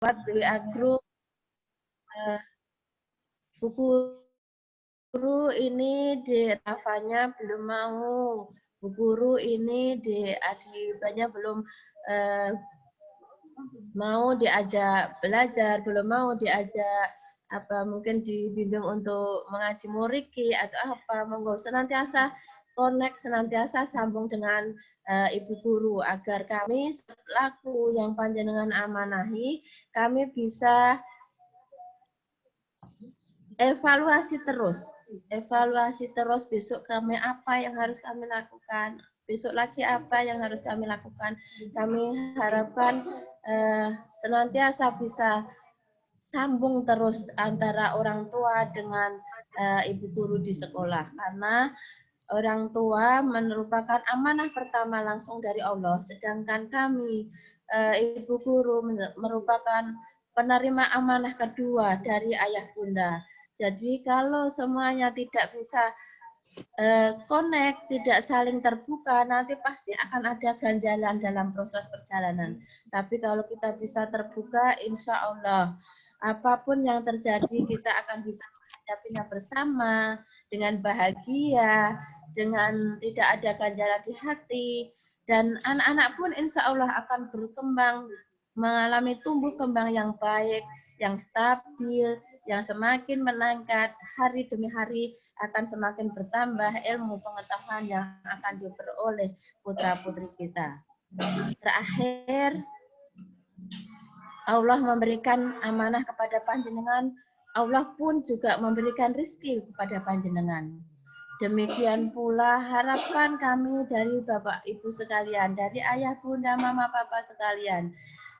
WA group, Bu Guru ini di Rafanya belum mau, Bu Guru ini di Adibanya belum mau diajak belajar, belum mau diajak apa mungkin dibimbing untuk mengaji muriki atau apa, monggo senantiasa connect, senantiasa sambung dengan Ibu Guru agar kami selaku yang panjenengan amanahi, kami bisa evaluasi terus besok kami apa yang harus kami lakukan, besok lagi apa yang harus kami lakukan. Kami harapkan senantiasa bisa sambung terus antara orang tua dengan ibu guru di sekolah, karena orang tua merupakan amanah pertama langsung dari Allah, sedangkan kami ibu guru merupakan penerima amanah kedua dari ayah bunda. Jadi kalau semuanya tidak bisa connect, tidak saling terbuka, nanti pasti akan ada ganjalan dalam proses perjalanan. Tapi kalau kita bisa terbuka, insya Allah apapun yang terjadi kita akan bisa menghadapinya bersama dengan bahagia, dengan tidak ada ganjalan di hati, dan anak-anak pun insya Allah akan berkembang, mengalami tumbuh kembang yang baik, yang stabil, yang semakin meningkat hari demi hari, akan semakin bertambah ilmu pengetahuan yang akan diperoleh putra-putri kita. Terakhir, Allah memberikan amanah kepada panjenengan, Allah pun juga memberikan rezeki kepada panjenengan. Demikian pula harapan kami dari Bapak Ibu sekalian, dari ayah bunda mama papa sekalian.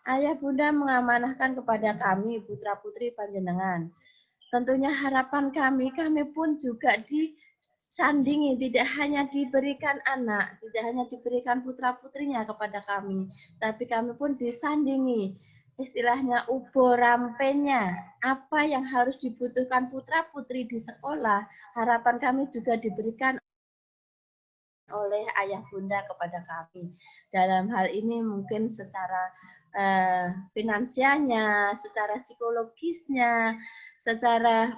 Ayah bunda mengamanahkan kepada kami putra-putri panjenengan. Tentunya harapan kami pun juga disandingi, tidak hanya diberikan anak, tidak hanya diberikan putra-putrinya kepada kami, tapi kami pun disandingi, istilahnya ubo rampenya, apa yang harus dibutuhkan putra-putri di sekolah, harapan kami juga diberikan oleh ayah bunda kepada kami. Dalam hal ini mungkin secara finansialnya, secara psikologisnya, secara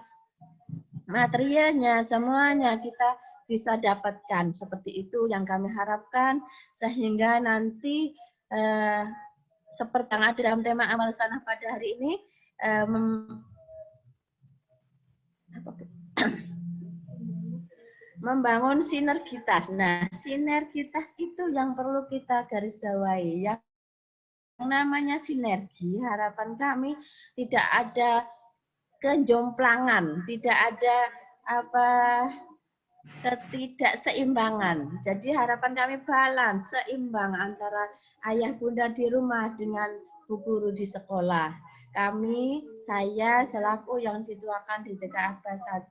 materialnya, semuanya kita bisa dapatkan. Seperti itu yang kami harapkan, sehingga nanti seperti yang ada dalam tema amal sanah pada hari ini, membangun sinergitas. Nah, sinergitas itu yang perlu kita garis bawahi. Yang namanya sinergi, harapan kami tidak ada kejomplangan, tidak ada ketidakseimbangan. Jadi harapan kami balance, seimbang antara ayah bunda di rumah dengan bu guru di sekolah. Saya selaku yang dituakan di TK Abas 1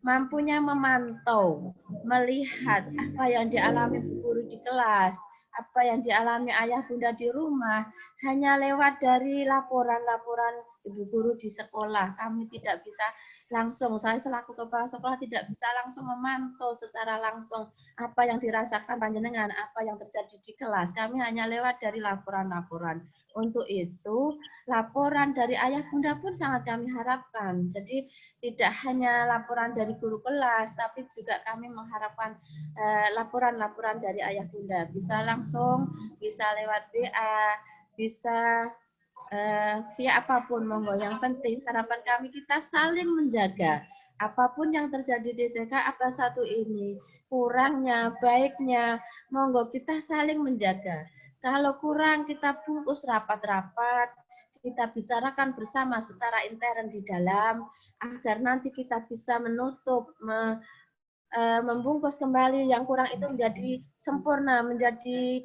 mampunya memantau, melihat apa yang dialami bu guru di kelas, apa yang dialami ayah bunda di rumah, hanya lewat dari laporan-laporan ibu guru di sekolah. Kami tidak bisa langsung, saya selaku kepala sekolah tidak bisa langsung memantau secara langsung apa yang dirasakan panjenengan, apa yang terjadi di kelas. Kami hanya lewat dari laporan-laporan. Untuk itu, laporan dari ayah bunda pun sangat kami harapkan. Jadi tidak hanya laporan dari guru kelas, tapi juga kami mengharapkan laporan-laporan dari ayah bunda. Bisa langsung, bisa lewat WA, bisa via apapun, monggo. Yang penting harapan kami kita saling menjaga. Apapun yang terjadi di TK Abas 1 ini, kurangnya, baiknya, monggo kita saling menjaga. Kalau kurang kita bungkus rapat-rapat, kita bicarakan bersama secara intern di dalam, agar nanti kita bisa menutup, membungkus kembali yang kurang itu menjadi sempurna, menjadi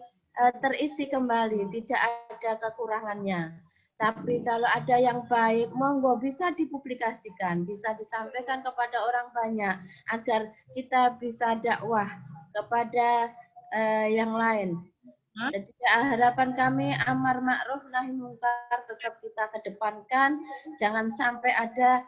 terisi kembali, tidak ada kekurangannya. Tapi kalau ada yang baik, monggo bisa dipublikasikan, bisa disampaikan kepada orang banyak, agar kita bisa dakwah kepada yang lain. Jadi harapan kami amar ma'ruf nahi mungkar tetap kita kedepankan, jangan sampai ada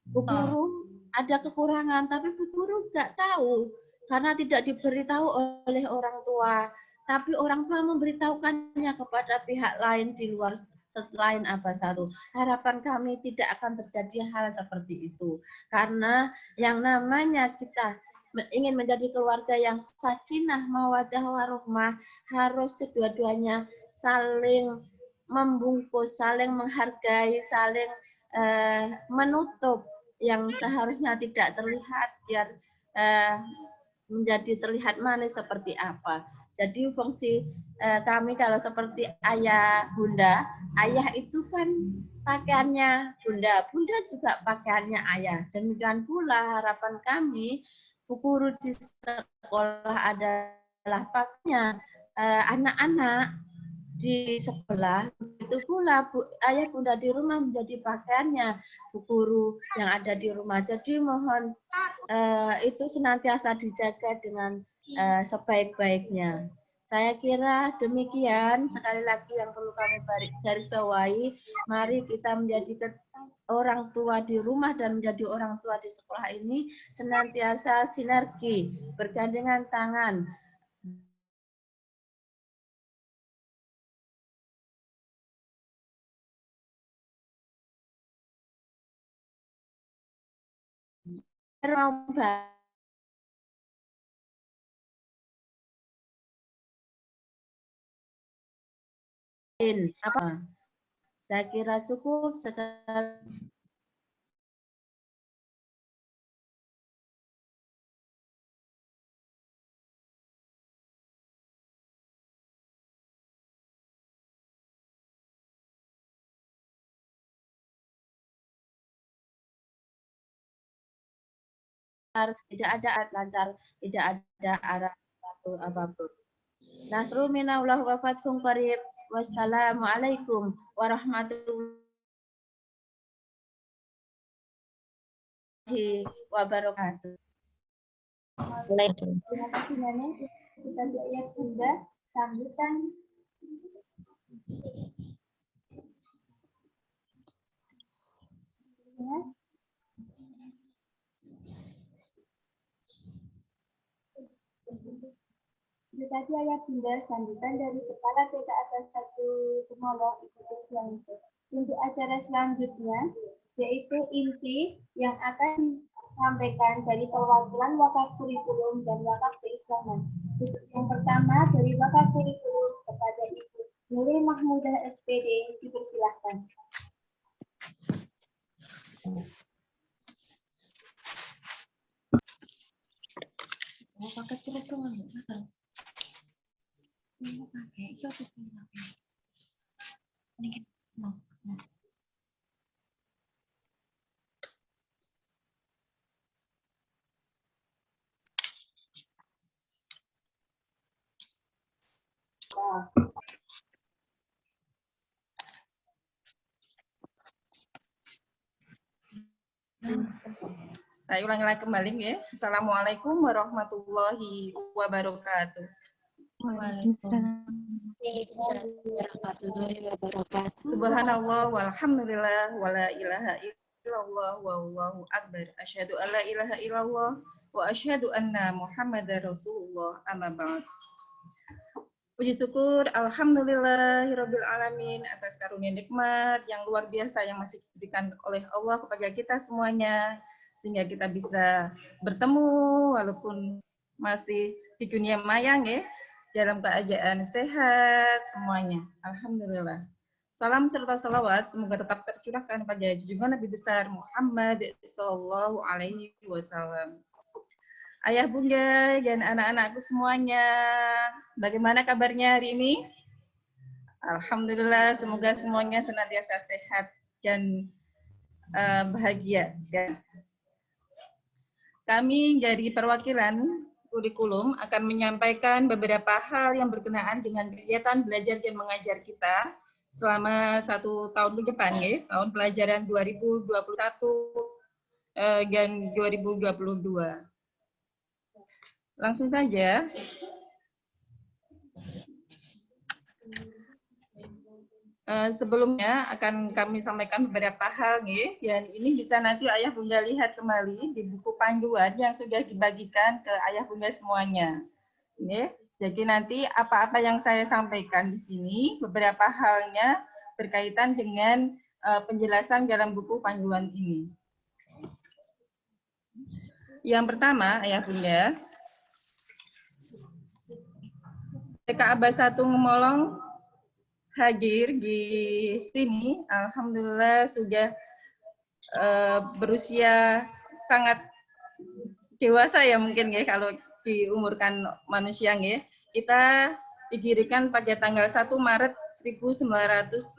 bu guru ada kekurangan, tapi bu guru nggak tahu karena tidak diberitahu oleh orang tua, tapi orang tua memberitahukannya kepada pihak lain di luar selain Abah Satu. Harapan kami tidak akan terjadi hal seperti itu. Karena yang namanya kita ingin menjadi keluarga yang sakinah, mawaddah, warahmah, harus kedua-duanya saling membungkus, saling menghargai, saling menutup yang seharusnya tidak terlihat biar menjadi terlihat manis seperti apa. Jadi fungsi kami kalau seperti ayah bunda, ayah itu kan pakaiannya bunda, bunda juga pakaiannya ayah. Demikian pula harapan kami bu guru di sekolah adalah pakaiannya anak-anak di sekolah, itu pula ayah bunda di rumah menjadi pakaiannya bu guru yang ada di rumah. Jadi mohon itu senantiasa dijaga dengan sebaik-baiknya. Saya kira demikian. Sekali lagi yang perlu kami garis bawahi, mari kita menjadi orang tua di rumah dan menjadi orang tua di sekolah ini senantiasa sinergi, bergandengan tangan. Apa? Saya kira cukup sekali. Tidak ada lancar, tidak ada arah apapun. Nasru minallah wa fathun qarib. Wassalamualaikum warahmatullahi wabarakatuh. Terima kasih banyak. Kita ayah bunda sambutan. Itu tadi ayah bunda sambutan dari Kepala TK Atas 1 Kumolo Ibu Kuswanisa. Untuk acara selanjutnya, yaitu inti yang akan disampaikan dari perwakilan wakaf kurikulum dan wakaf keislaman. Untuk yang pertama dari wakaf kurikulum kepada Ibu Nurul Mahmudah SPD, dipersilahkan. Pakai kerudung enggak? Ini pakai, itu aku pakai. Ini mau. Saya ulangi lagi kembali ya. Assalamualaikum warahmatullahi wabarakatuh. Waalaikumsalam warahmatullahi wabarakatuh. Subhanallah walhamdulillah wala ilaha illallah wallahu akbar. Asyhadu alla ilaha illallah wa asyhadu anna Muhammadar Rasulullah amma ba'd. Puji syukur alhamdulillahirabbil alamin atas karunia nikmat yang luar biasa yang masih diberikan oleh Allah kepada kita semuanya sehingga kita bisa bertemu walaupun masih di dunia mayang ya dalam keadaan sehat semuanya. Alhamdulillah. Salam serta salawat semoga tetap tercurahkan pada junjungan Nabi besar Muhammad sallallahu alaihi wasallam. Ayah bunda dan anak-anakku semuanya, bagaimana kabarnya hari ini? Alhamdulillah, semoga semuanya senantiasa sehat dan bahagia. Ya. Kami dari perwakilan kurikulum akan menyampaikan beberapa hal yang berkenaan dengan kegiatan belajar dan mengajar kita selama 1 tahun ke depan, ya, tahun pelajaran 2021 dan 2022. Langsung saja. Sebelumnya akan kami sampaikan beberapa hal nih, dan ini bisa nanti ayah bunda lihat kembali di buku panduan yang sudah dibagikan ke ayah bunda semuanya. Nih, jadi nanti apa-apa yang saya sampaikan di sini, beberapa halnya berkaitan dengan penjelasan dalam buku panduan ini. Yang pertama, Ayah Bunda, TK Aba 1 Ngemolong hadir di sini. Alhamdulillah sudah berusia sangat dewasa ya mungkin ya kalau diumurkan manusia ya. Kita didirikan pada tanggal 1 Maret 1963.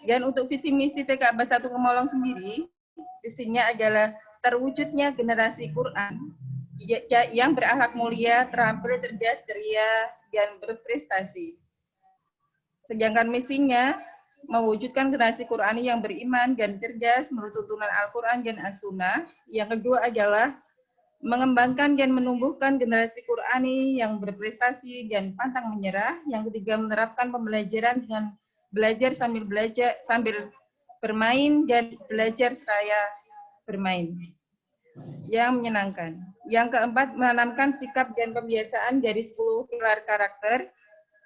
Dan untuk visi misi TK Aba 1 Ngemolong sendiri, visinya adalah terwujudnya generasi Quran yang berakhlak mulia, terampil, cerdas, ceria, dan berprestasi. Sedangkan misinya mewujudkan generasi Qurani yang beriman dan cerdas menurut tuntunan Al-Quran dan As-Sunnah. Yang kedua adalah mengembangkan dan menumbuhkan generasi Qurani yang berprestasi dan pantang menyerah. Yang ketiga, menerapkan pembelajaran dengan belajar sambil bermain dan belajar seraya bermain yang menyenangkan. Yang keempat, menanamkan sikap dan pembiasaan dari 10 pilar karakter.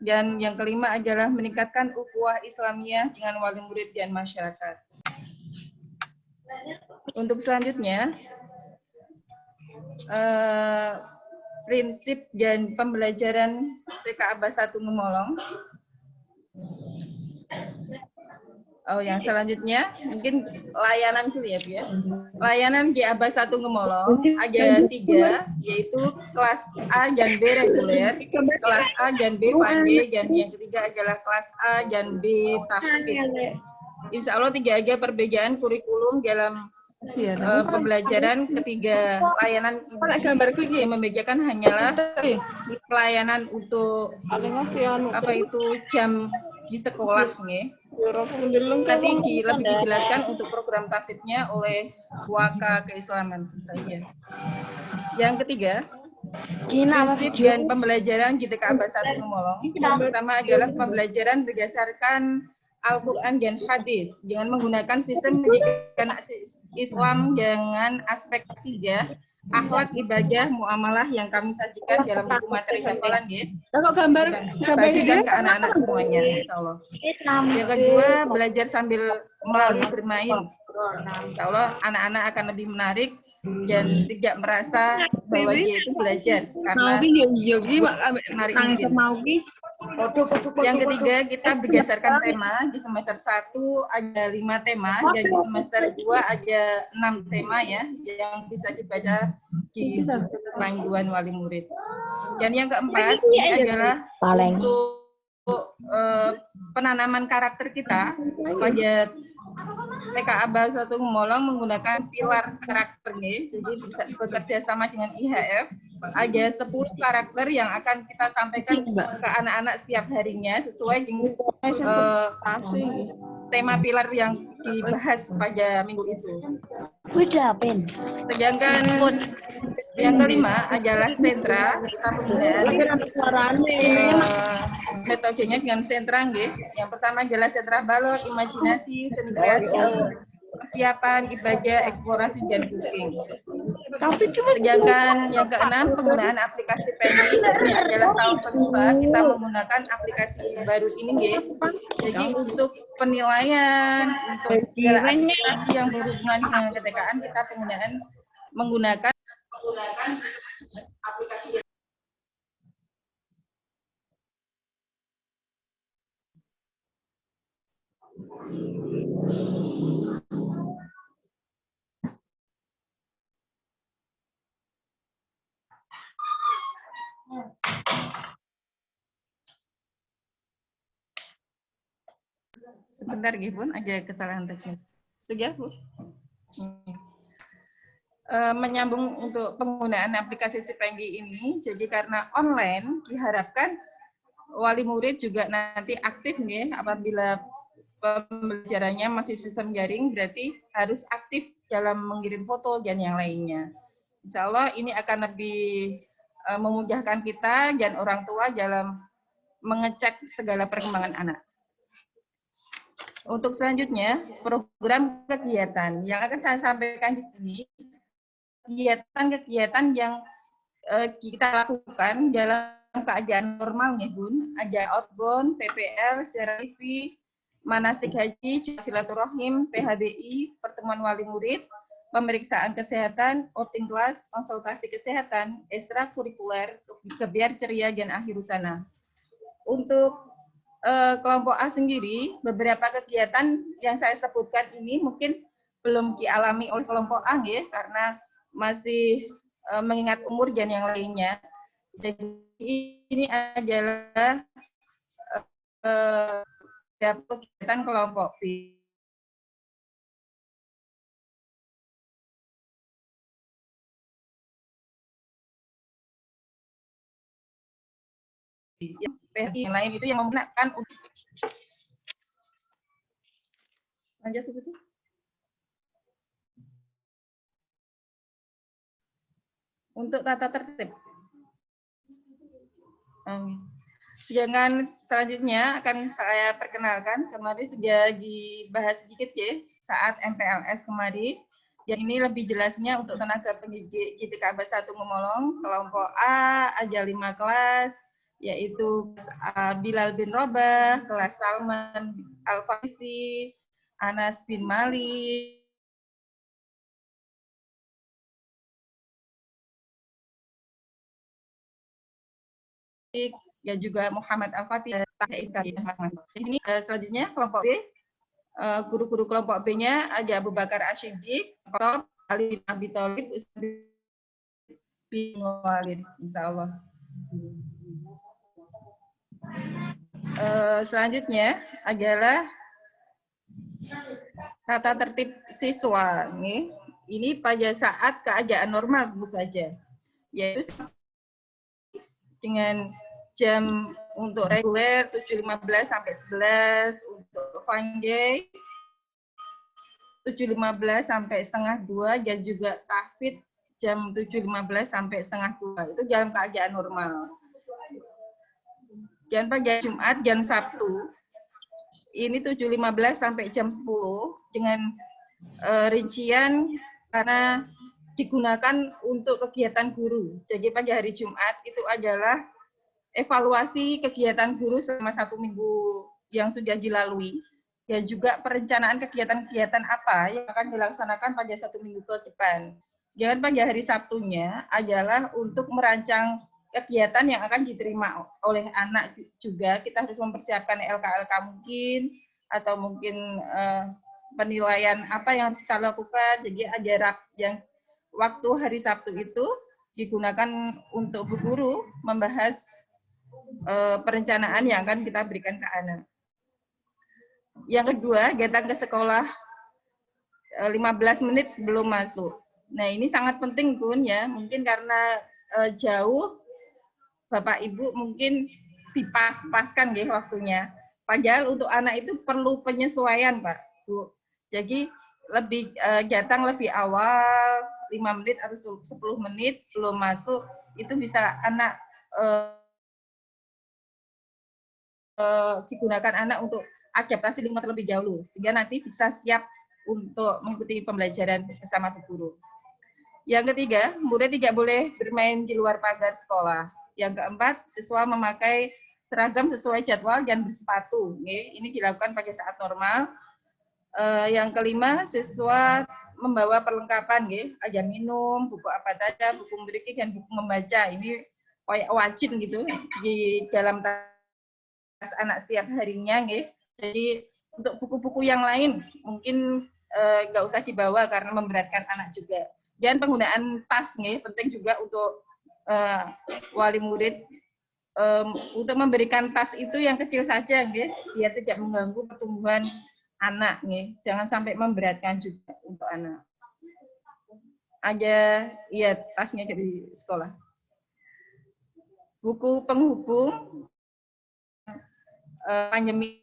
Dan yang kelima adalah meningkatkan ukhuwah Islamiyah dengan wali murid dan masyarakat. Untuk selanjutnya, prinsip dan pembelajaran TK Aba 1 Ngemolong. Oh, yang selanjutnya mungkin layanan dulu ya, Bu ya. Layanan di Aba 1 Ngemolong ada 3, yaitu kelas A dan B reguler, kelas A dan B pandai, dan yang ketiga adalah kelas A dan B tahfidz. Insya Allah 3 aja perbedaan kurikulum dalam pembelajaran ketiga layanan yang membedakan hanyalah pelayanan untuk jam di sekolah nih. Nanti lebih dijelaskan untuk program tahfidznya oleh Waka Keislaman saja. Yang ketiga, prinsip dan pembelajaran di TK Aba 1 Ngemolong. Yang pertama adalah pembelajaran berdasarkan Al-Quran dan hadis dengan menggunakan sistem pendidikan Islam dengan aspek akidah, akhlak, ibadah, muamalah yang kami sajikan dalam buku materi hafalan ya. Bagikan ke anak-anak semuanya, insya Allah. Yang kedua, belajar sambil melalui bermain. Insya Allah anak-anak akan lebih menarik dan tidak merasa bahwa dia itu belajar karena menarik mungkin. Yang ketiga, kita berdasarkan tema. Di semester 1 ada 5 tema, dan di semester 2 ada 6 tema ya, yang bisa dibaca di panduan wali murid. Dan yang keempat, ini adalah untuk penanaman karakter kita pada TK Aba 1 Ngemolong menggunakan pilar karakternya, jadi bisa bekerja sama dengan IHF. Ada 10 karakter yang akan kita sampaikan ke anak-anak setiap harinya sesuai dengan tema pilar yang dibahas pada minggu itu. Sedangkan yang kelima adalah sentra. Kita menggunakan metodenya dengan sentra, yang pertama adalah sentra balok, imajinasi, seni kreasi, kesiapan, ibadah, eksplorasi, dan cooking. Sedangkan yang keenam, penggunaan aplikasi PNG. Ini adalah tahun kedua kita menggunakan aplikasi baru ini, Jadi untuk penilaian, untuk segala aplikasi yang berhubungan dengan keTK-an, kita menggunakan aplikasi. Sebentar, Bun, ada kesalahan teknis. Sudah, Bu? Menyambung untuk penggunaan aplikasi Sipenggi ini, jadi karena online, diharapkan wali murid juga nanti aktif nih, apabila pembelajarannya masih sistem daring, berarti harus aktif dalam mengirim foto dan yang lainnya. Insya Allah ini akan lebih memudahkan kita dan orang tua dalam mengecek segala perkembangan anak. Untuk selanjutnya, program kegiatan yang akan saya sampaikan di sini, kegiatan-kegiatan yang kita lakukan dalam keadaan normal, ya Bun. Ada outbound, PPL, secara TV, manasik haji, silaturahim, PHBI, pertemuan wali murid, pemeriksaan kesehatan, outing kelas, konsultasi kesehatan, ekstrakurikuler, kebiar ceria, dan akhir sana. Untuk kelompok A sendiri, beberapa kegiatan yang saya sebutkan ini mungkin belum dialami oleh kelompok A ya, karena masih mengingat umur dan yang lainnya. Jadi ini adalah kegiatan kelompok B. Yang lain itu yang menggunakan lanjut begitu. Untuk tata tertib. Sedangkan selanjutnya akan saya perkenalkan, kemarin sudah dibahas sedikit ya saat MPLS kemarin. Yang ini lebih jelasnya untuk tenaga pendidik GTK Abas 1 Memolong, kelompok A ada 5 kelas, yaitu Bilal bin Robah, kelas Salman Al-Farisi, Anas bin Malik, ya juga Muhammad Al-Fatih. Di sini selanjutnya kelompok B, guru-guru kelompok B-nya ada Abu Bakar Ashidik, Ali bin Abi Thalib, Ustaz bin Walid, insya Allah. Selanjutnya adalah tata tertib siswa. Ini pada saat keadaan normal tentu saja, yaitu dengan jam untuk reguler 7.15 sampai 11, untuk fun day 7.15 sampai setengah 2, dan juga tahfidz jam 7.15 sampai setengah 2. Itu dalam keadaan normal. Dan pada Jumat dan Sabtu ini 7.15 sampai jam 10 dengan rincian karena digunakan untuk kegiatan guru. Jadi pada hari Jumat itu adalah evaluasi kegiatan guru selama 1 minggu yang sudah dilalui, dan juga perencanaan kegiatan-kegiatan apa yang akan dilaksanakan pada 1 minggu ke depan. Sedangkan pada hari Sabtunya adalah untuk merancang kegiatan yang akan diterima oleh anak juga. Kita harus mempersiapkan LK-LK mungkin, atau mungkin penilaian apa yang harus kita lakukan. Jadi ada yang waktu hari Sabtu itu digunakan untuk bu guru membahas perencanaan yang akan kita berikan ke anak. Yang kedua, datang ke sekolah 15 menit sebelum masuk. Nah, ini sangat penting, Bun, ya. Mungkin karena jauh, Bapak Ibu mungkin dipas-paskan ya waktunya. Padahal untuk anak itu perlu penyesuaian, Pak, Bu. Jadi lebih datang lebih awal, 5 menit atau 10 menit sebelum masuk, itu bisa anak digunakan anak untuk adaptasi lingkungan terlebih dahulu, sehingga nanti bisa siap untuk mengikuti pembelajaran bersama guru. Yang ketiga, murid tidak boleh bermain di luar pagar sekolah. Yang keempat, siswa memakai seragam sesuai jadwal dan bersepatu. Ini dilakukan pada saat normal. Yang kelima, siswa membawa perlengkapan, ada minum, buku apa saja, buku memiliki, dan buku membaca. Ini wajib gitu di dalam anak setiap harinya, jadi untuk buku-buku yang lain mungkin nggak usah dibawa karena memberatkan anak juga. Dan penggunaan tas, penting juga untuk wali murid untuk memberikan tas itu yang kecil saja, biar tidak mengganggu pertumbuhan anak, jangan sampai memberatkan juga untuk anak. Ada ya tasnya di sekolah. Buku penghubung pandemi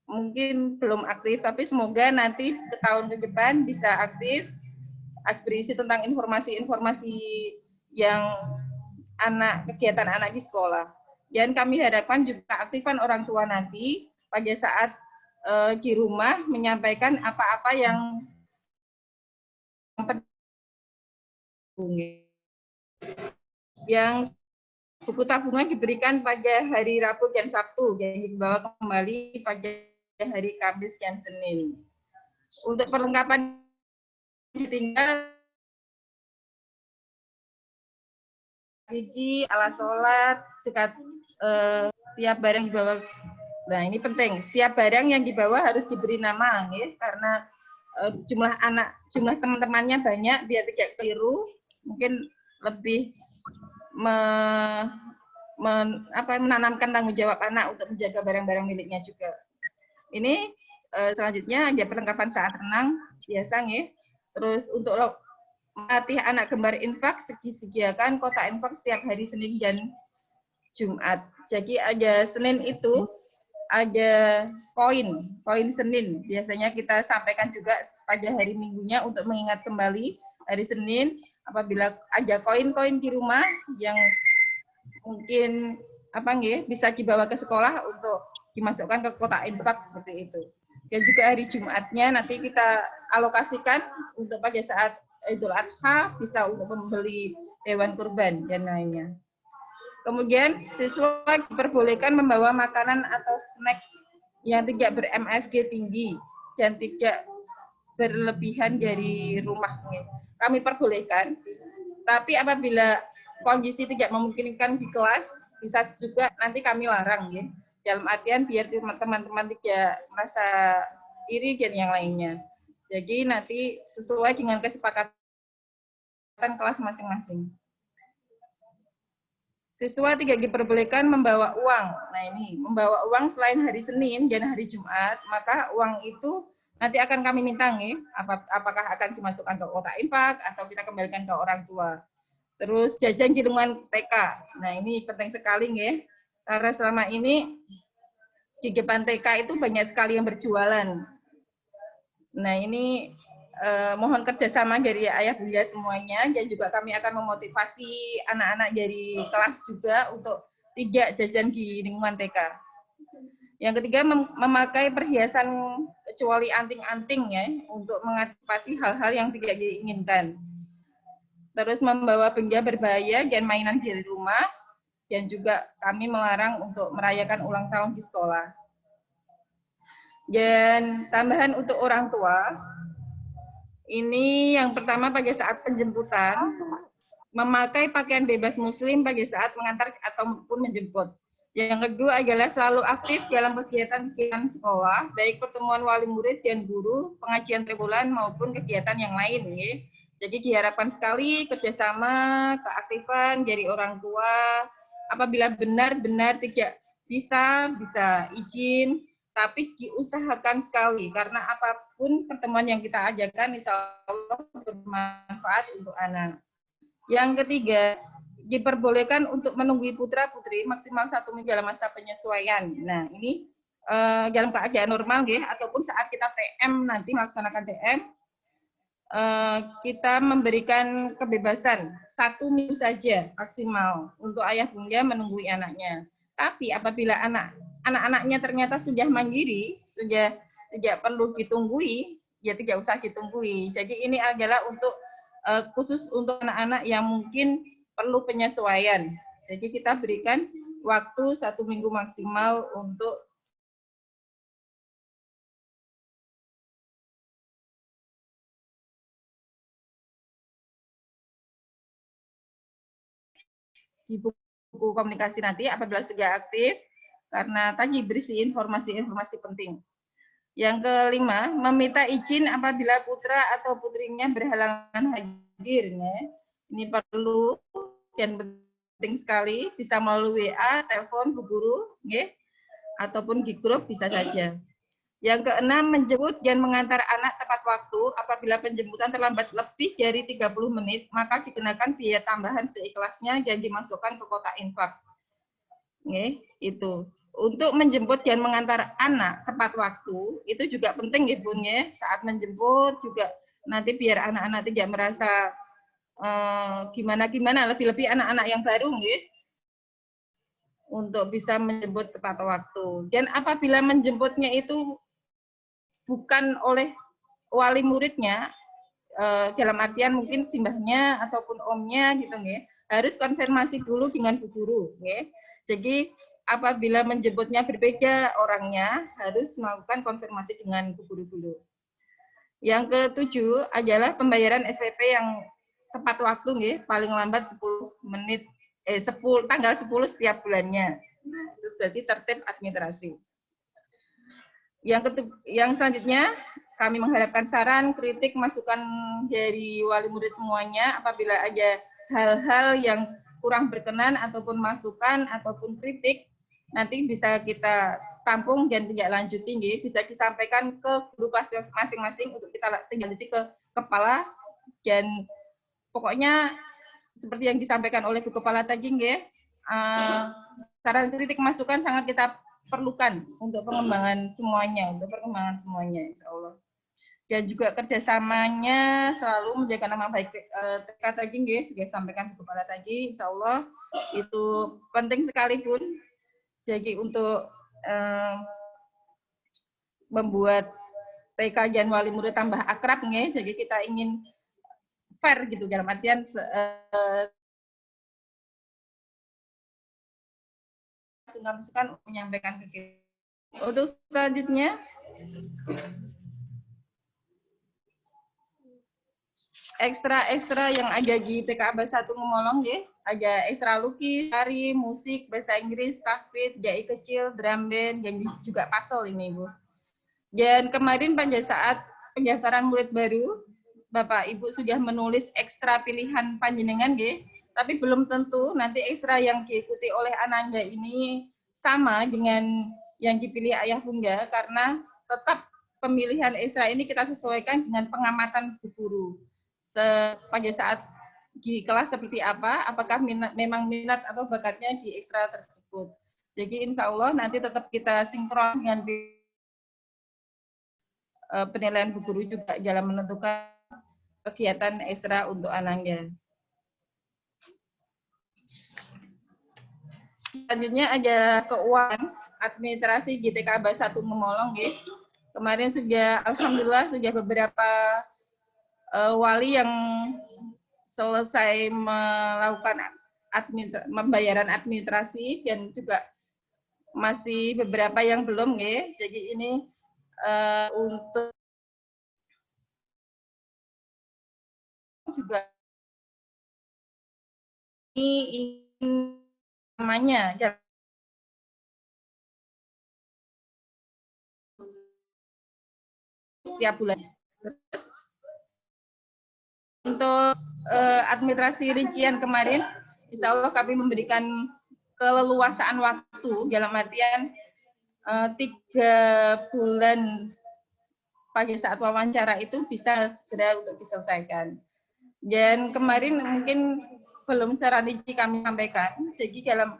mungkin belum aktif, tapi semoga nanti ke tahun ke depan bisa aktif, berisi tentang informasi-informasi yang kegiatan anak di sekolah. Dan kami harapkan juga aktifan orang tua nanti pada saat di rumah menyampaikan apa-apa yang penting. Yang buku tabungan diberikan pada hari Rabu dan Sabtu, dan dibawa kembali pada hari Kamis dan Senin. Untuk perlengkapan ditinggal gigi, alat sholat, setiap barang dibawa. Nah, ini penting. Setiap barang yang dibawa harus diberi nama, ya, karena jumlah teman-temannya banyak, biar tidak keliru. Mungkin lebih menanamkan tanggung jawab anak untuk menjaga barang-barang miliknya juga. Ini selanjutnya ada perlengkapan saat renang biasa, ya. Terus untuk melatih anak gemar infak, sediakan kotak infak setiap hari Senin dan Jumat. Jadi ada Senin itu ada koin Senin. Biasanya kita sampaikan juga pada hari Minggunya untuk mengingat kembali hari Senin. Apabila ada koin-koin di rumah yang mungkin bisa dibawa ke sekolah untuk dimasukkan ke kotak infak seperti itu. Dan juga hari Jumatnya nanti kita alokasikan untuk pada saat Idul Adha, bisa untuk membeli hewan kurban dan lainnya. Kemudian siswa diperbolehkan membawa makanan atau snack yang tidak ber-MSG tinggi dan tidak berlebihan dari rumahnya. Kami perbolehkan, tapi apabila kondisi tidak memungkinkan di kelas, bisa juga nanti kami larang, ya. Dalam artian biar teman-teman tidak merasa iri dan yang lainnya. Jadi nanti sesuai dengan kesepakatan kelas masing-masing. Siswa tidak diperbolehkan membawa uang. Nah ini, membawa uang selain hari Senin dan hari Jumat, maka uang itu nanti akan kami minta, nih, apakah akan dimasukkan ke kotak infak atau kita kembalikan ke orang tua. Terus jajan di lingkungan TK. Nah ini penting sekali, nih, karena selama ini di depan TK itu banyak sekali yang berjualan. Nah ini mohon kerjasama dari ayah bunda semuanya, dan juga kami akan memotivasi anak-anak dari kelas juga untuk tidak jajan di lingkungan TK. Yang ketiga, memakai perhiasan kecuali anting-anting, ya, untuk mengantisipasi hal-hal yang tidak diinginkan. Terus membawa benda berbahaya dan mainan di rumah, dan juga kami melarang untuk merayakan ulang tahun di sekolah. Dan tambahan untuk orang tua, ini yang pertama pada saat penjemputan, memakai pakaian bebas muslim pada saat mengantar ataupun menjemput. Yang kedua adalah selalu aktif dalam kegiatan-kegiatan sekolah, baik pertemuan wali murid dan guru, pengajian tribulan maupun kegiatan yang lain, ya. Jadi diharapkan sekali kerjasama, keaktifan dari orang tua. Apabila benar-benar tidak bisa izin, tapi diusahakan sekali, karena apapun pertemuan yang kita ajarkan, insya Allah bermanfaat untuk anak. Yang ketiga, diperbolehkan untuk menunggui putra-putri maksimal 1 minggu dalam masa penyesuaian. Nah, ini dalam keadaan normal, ya, ataupun saat kita TM nanti melaksanakan TM, kita memberikan kebebasan 1 minggu saja maksimal untuk ayah bunda menunggui anaknya. Tapi apabila anak-anaknya ternyata sudah mandiri, sudah tidak perlu ditunggui, ya tidak usah ditunggui. Jadi ini adalah untuk khusus untuk anak-anak yang mungkin perlu penyesuaian. Jadi kita berikan waktu 1 minggu maksimal untuk di buku komunikasi nanti apabila sudah aktif, karena tadi berisi informasi-informasi penting. Yang kelima, meminta izin apabila putra atau putrinya berhalangan hadir. Ini perlu dan penting sekali, bisa melalui WA, telepon, bu guru, ataupun di grup bisa saja. Yang keenam, menjemput dan mengantar anak tepat waktu. Apabila penjemputan terlambat lebih dari 30 menit, maka dikenakan biaya tambahan seikhlasnya dan dimasukkan ke kotak infak. Itu. Untuk menjemput dan mengantar anak tepat waktu, itu juga penting, ya, Bun, ya. Saat menjemput juga nanti biar anak-anak tidak merasa gimana-gimana, lebih-lebih anak-anak yang baru, ya, untuk bisa menjemput tepat waktu. Dan apabila menjemputnya itu bukan oleh wali muridnya, dalam artian mungkin simbahnya ataupun omnya, gitu, ya, harus konfirmasi dulu dengan Bu Guru. Okay? Jadi apabila menjemputnya berbeda orangnya, harus melakukan konfirmasi dengan Bu Guru dulu. Yang ketujuh adalah pembayaran SPP yang tepat waktu, nggih, paling lambat 10 menit, 10 tanggal 10 setiap bulannya. Nah, itu berarti tertib administrasi. Yang selanjutnya, kami mengharapkan saran, kritik, masukan dari wali murid semuanya apabila ada hal-hal yang kurang berkenan ataupun masukan ataupun kritik, nanti bisa kita tampung dan tindak lanjuti, bisa disampaikan ke guru kelas masing-masing untuk kita tindak lanjuti ke kepala, dan pokoknya seperti yang disampaikan oleh Bu Kepala tadi, saran kritik masukan sangat kita perlukan untuk pengembangan semuanya, insya Allah. Dan juga kerjasamanya selalu menjaga nama baik TK tadi, sudah sampaikan Bu Kepala tadi, insya Allah itu penting sekali pun. Jadi untuk membuat TK dan wali murid tambah akrab, jadi kita ingin fair gitu, dalam artian masukan menyampaikan ke kita. Untuk selanjutnya, ekstra yang ada di TK Abas 1 Ngemolong, ada ekstra lukis, tari, musik, bahasa Inggris, tahfidz, dai kecil, drum band, dan juga pasol ini, Bu. Dan kemarin pada saat pendaftaran murid baru, Bapak Ibu sudah menulis ekstra pilihan panjenengan, tapi belum tentu nanti ekstra yang diikuti oleh Ananda ini sama dengan yang dipilih Ayah Bunda, karena tetap pemilihan ekstra ini kita sesuaikan dengan pengamatan Bu Guru. Pada saat di kelas seperti apa, apakah memang minat atau bakatnya di ekstra tersebut. Jadi insya Allah nanti tetap kita sinkron dengan penilaian Bu Guru juga dalam menentukan kegiatan ekstra untuk anaknya. Selanjutnya ada keuangan administrasi GTK Abas 1 Ngemolong. Kemarin sudah, alhamdulillah sudah beberapa wali yang selesai melakukan pembayaran administrasi, dan juga masih beberapa yang belum, Jadi ini untuk juga ini namanya setiap bulan. Terus untuk administrasi rincian kemarin, insya Allah kami memberikan keleluasaan waktu, dalam artian 3 bulan pada saat wawancara itu bisa segera untuk diselesaikan. Dan kemarin mungkin belum secara rinci kami sampaikan, jadi dalam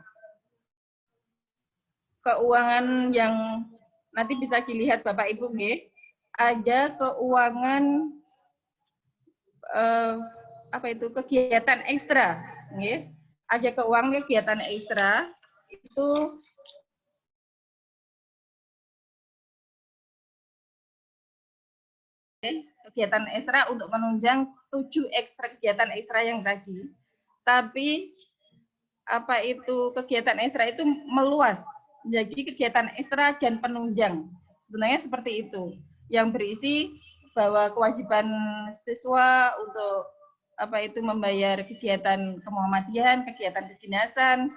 keuangan yang nanti bisa dilihat Bapak Ibu, ada keuangan kegiatan ekstra, ada keuangan kegiatan ekstra itu kegiatan ekstra untuk menunjang 7 kegiatan ekstra yang tadi. Tapi kegiatan ekstra itu meluas. Jadi kegiatan ekstra dan penunjang. Sebenarnya seperti itu. Yang berisi bahwa kewajiban siswa untuk membayar kegiatan kemuhammadiyaan, kegiatan kedinasan,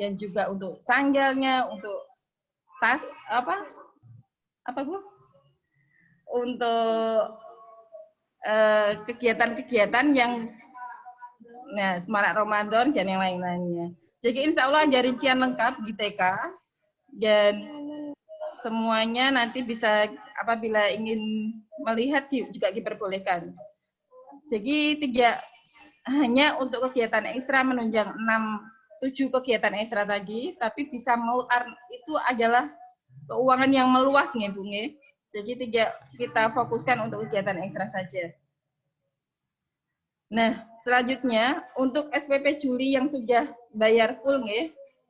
dan juga untuk sanggalnya, untuk tas Bu? Untuk kegiatan-kegiatan yang Semarak Ramadan dan yang lain-lainnya. Jadi insya Allah ada rincian lengkap di TK, dan semuanya nanti bisa apabila ingin melihat juga diperbolehkan. Jadi tidak hanya untuk kegiatan ekstra menunjang 7 kegiatan ekstra tadi, tapi bisa itu adalah keuangan yang meluas, Bu. Jadi tidak kita fokuskan untuk kegiatan ekstra saja. Nah, selanjutnya untuk SPP Juli yang sudah bayar full,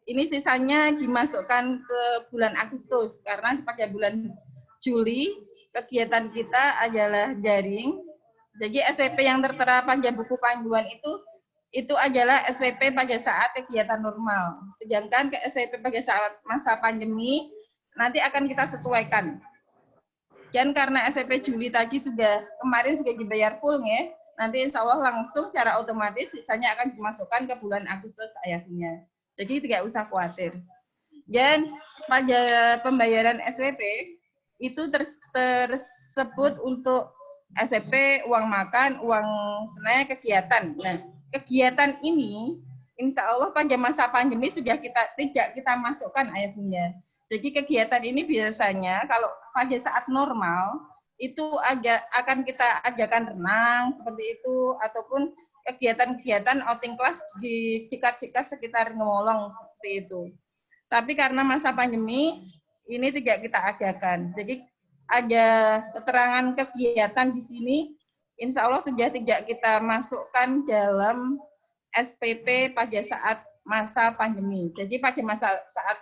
ini sisanya dimasukkan ke bulan Agustus, karena pada bulan Juli kegiatan kita adalah daring. Jadi SPP yang tertera pada buku panduan itu itu adalah SPP pada saat kegiatan normal. Sedangkan ke SPP pada saat masa pandemi nanti akan kita sesuaikan. Dan karena SPP Juli tadi kemarin sudah dibayar full ya, nanti insya Allah langsung secara otomatis sisanya akan dimasukkan ke bulan Agustus ayahnya. Jadi tidak usah khawatir. Dan pada pembayaran SPP itu tersebut untuk SPP, uang makan, uang snack, kegiatan. Nah, kegiatan ini insya Allah pada masa pandemi sudah tidak kita masukkan ayahnya. Jadi kegiatan ini biasanya kalau pada saat normal itu akan kita adakan renang seperti itu, ataupun kegiatan-kegiatan outing class di dekat-dekat sekitar Ngemolong seperti itu. Tapi karena masa pandemi ini tidak kita adakan. Jadi ada keterangan kegiatan di sini, insya Allah sudah tidak kita masukkan dalam SPP pada saat masa pandemi. Jadi pada saat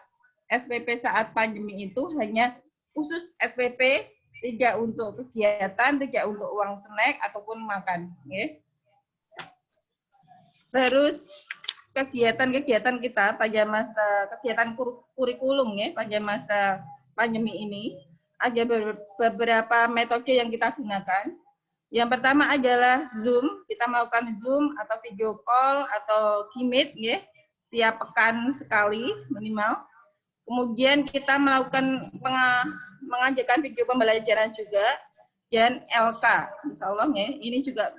SPP saat pandemi itu hanya khusus SPP, tidak untuk kegiatan, tidak untuk uang snack ataupun makan. Okay. Terus kegiatan-kegiatan kita pada masa kegiatan kurikulum ya pada masa pandemi ini ada beberapa metode yang kita gunakan. Yang pertama adalah Zoom, kita melakukan Zoom atau video call atau Meet ya, setiap pekan sekali minimal. Kemudian kita melakukan mengajarkan video pembelajaran juga, dan LK, insya Allah ya, ini juga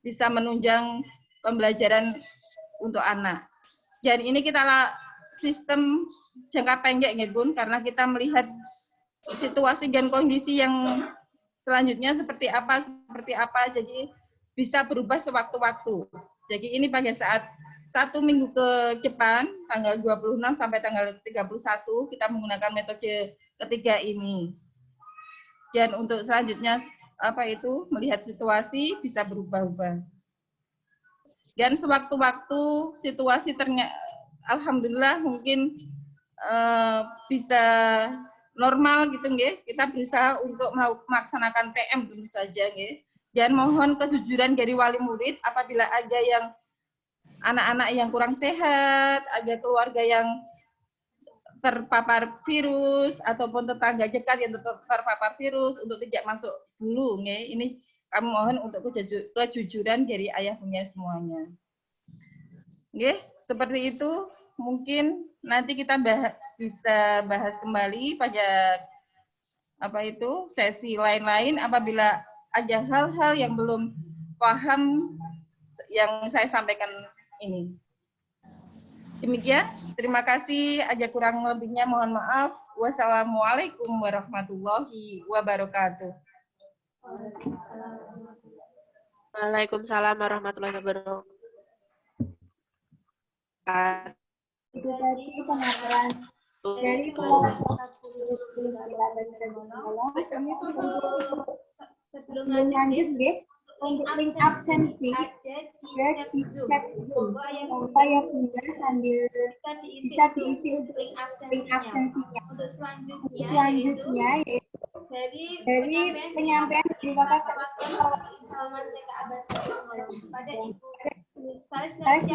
bisa menunjang pembelajaran untuk anak. Dan ini kita sistem jangka pendek ya Bun, karena kita melihat situasi dan kondisi yang selanjutnya seperti apa, jadi bisa berubah sewaktu-waktu. Jadi ini pada saat 1 minggu ke depan, tanggal 26 sampai tanggal 31, kita menggunakan metode ketiga ini. Dan untuk selanjutnya melihat situasi bisa berubah-ubah. Dan sewaktu-waktu situasi alhamdulillah mungkin bisa normal gitu nggih. Kita berusaha untuk melaksanakan TM tentu saja nggih. Dan mohon kejujuran dari wali murid apabila ada yang anak-anak yang kurang sehat, ada keluarga yang terpapar virus ataupun tetangga dekat yang terpapar virus untuk tidak masuk dulu nggih. Ini kami mohon untuk kejujuran dari ayah bunda semuanya. Nggih, seperti itu. Mungkin nanti kita bisa bahas kembali pada sesi lain-lain apabila ada hal-hal yang belum paham yang saya sampaikan ini. Demikian, terima kasih. Ada kurang lebihnya mohon maaf. Wassalamualaikum warahmatullahi wabarakatuh. Waalaikumsalam warahmatullahi wabarakatuh. Itu tadi pemaparan dari sebelum lanjut deh, untuk link absensi ada di chat Zoom. Apa ya bunda sambil bisa diisi untuk link absensinya. Untuk selanjutnya yaitu dari penyampaian di waktu Islaman TK Abbas pada Ibu Salis Dayati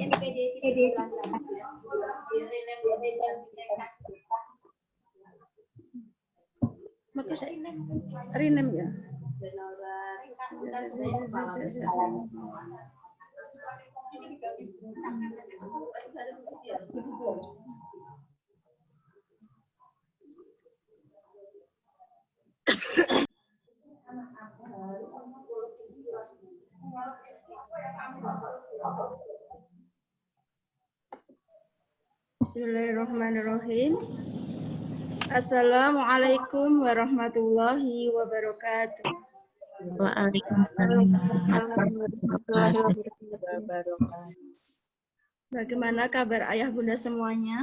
SPD. Maka saya rinem ya. Bismillahirrahmanirrahim. Assalamualaikum warahmatullahi wabarakatuh. Waalaikumsalam warahmatullahi wabarakatuh. Bagaimana kabar ayah bunda semuanya?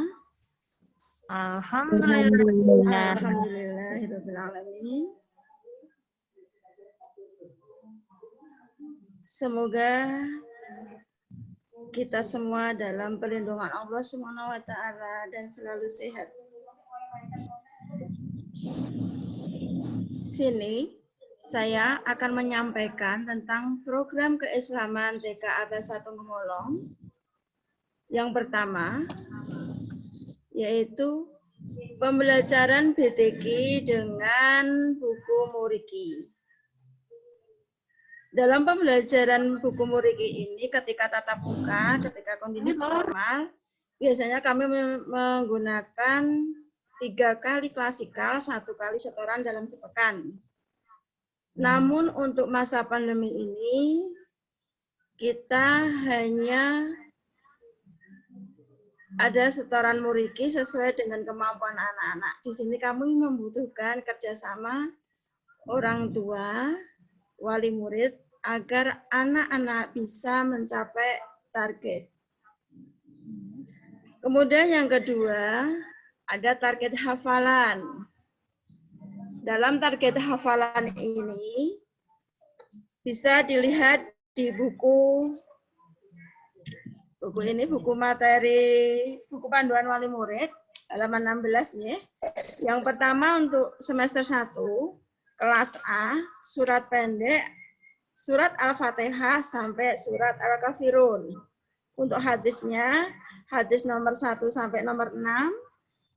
Alhamdulillah. Alhamdulillahirabbil alamin. Semoga kita semua dalam perlindungan Allah Subhanahu wa taala dan selalu sehat. Sini saya akan menyampaikan tentang program keislaman TK Abah 1 Gemolong. Yang pertama, yaitu pembelajaran BTQ dengan buku Muriki. Dalam pembelajaran buku Muriki ini, ketika tatap muka, ketika kondisi normal, biasanya kami menggunakan 3 kali klasikal, 1 kali setoran dalam sepekan. Namun untuk masa pandemi ini, kita hanya ada setoran Muriki sesuai dengan kemampuan anak-anak. Di sini kami membutuhkan kerjasama orang tua, wali murid, agar anak-anak bisa mencapai target. Kemudian yang kedua, ada target hafalan. Dalam target hafalan ini bisa dilihat di buku ini, buku materi, buku panduan wali murid, halaman 16 nih. Yang pertama untuk semester 1, kelas A, surat pendek, surat Al-Fatihah sampai surat Al-Kafirun. Untuk hadisnya, hadis nomor 1 sampai nomor 6,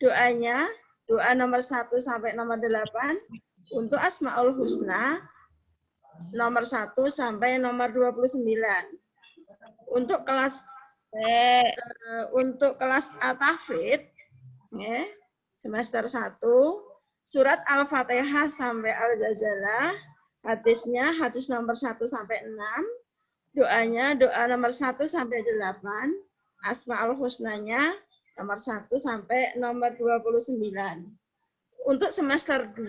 doanya, doa nomor 1 sampai nomor 8, untuk Asmaul Husna, nomor 1 sampai nomor 29. Untuk kelas At-Tahfidz, ya, semester 1, surat Al-Fatihah sampai Al-Jazalah, hadisnya hadis nomor 1 sampai 6, doanya doa nomor 1 sampai 8, Asmaul Husnanya nomor 1 sampai nomor 29. Untuk semester 2,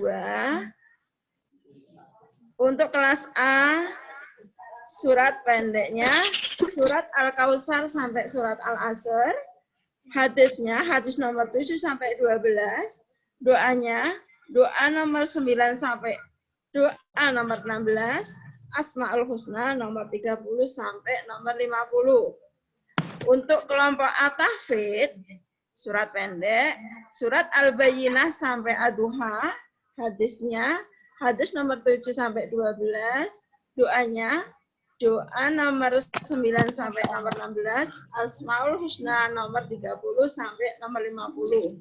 untuk kelas A, surat pendeknya, surat Al-Kautsar sampai surat Al-Asr, hadisnya, hadis nomor 7 sampai 12, doanya, doa nomor 9 sampai doa nomor 16, Asmaul Husna nomor 30 sampai nomor 50. Untuk kelompok At-Tahfidz, surat pendek, surat Al-Bayyinah sampai Ad-Duha, hadisnya, hadis nomor 7 sampai 12, doanya, doa nomor 9 sampai nomor 16, Asmaul Husna nomor 30 sampai nomor 50.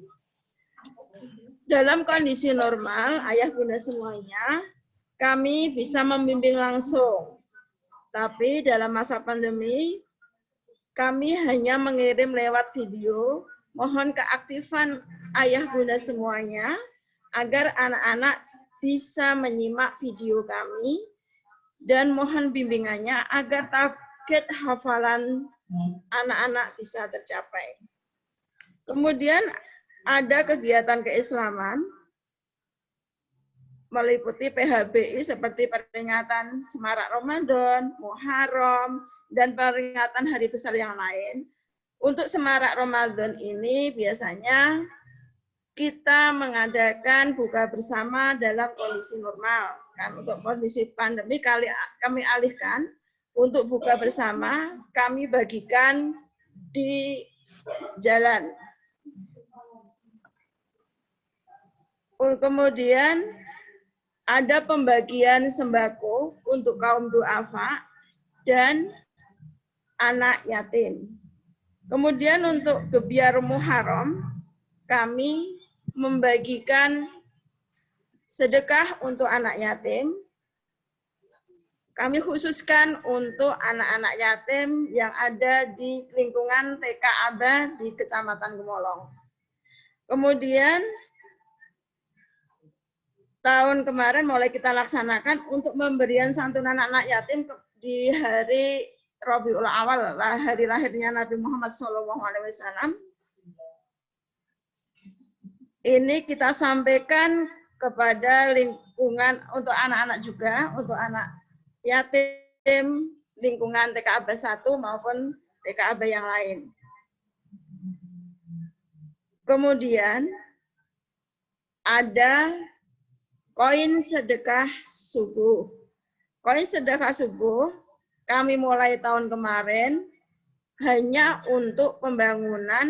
Dalam kondisi normal, ayah bunda semuanya, kami bisa membimbing langsung. Tapi dalam masa pandemi, kami hanya mengirim lewat video. Mohon keaktifan ayah bunda semuanya agar anak-anak bisa menyimak video kami dan mohon bimbingannya agar target hafalan anak-anak bisa tercapai. Kemudian ada kegiatan keislaman meliputi PHBI seperti peringatan Semarak Ramadan, Muharram, dan peringatan hari besar yang lain. Untuk Semarak Ramadan ini biasanya kita mengadakan buka bersama dalam kondisi normal. Kan untuk kondisi pandemi kami alihkan untuk buka bersama, kami bagikan di jalan. Kemudian ada pembagian sembako untuk kaum duafa dan anak yatim. Kemudian untuk Gebyar Muharram, kami membagikan sedekah untuk anak yatim. Kami khususkan untuk anak-anak yatim yang ada di lingkungan TK Abah di Kecamatan Gemolong. Kemudian tahun kemarin mulai kita laksanakan untuk pemberian santunan anak yatim di hari Rabiul Awal, hari lahirnya Nabi Muhammad SAW. Ini kita sampaikan kepada lingkungan untuk anak-anak juga, untuk anak yatim, lingkungan TK Abah 1 maupun TK Abah yang lain. Kemudian ada koin sedekah subuh. Koin sedekah subuh kami mulai tahun kemarin hanya untuk pembangunan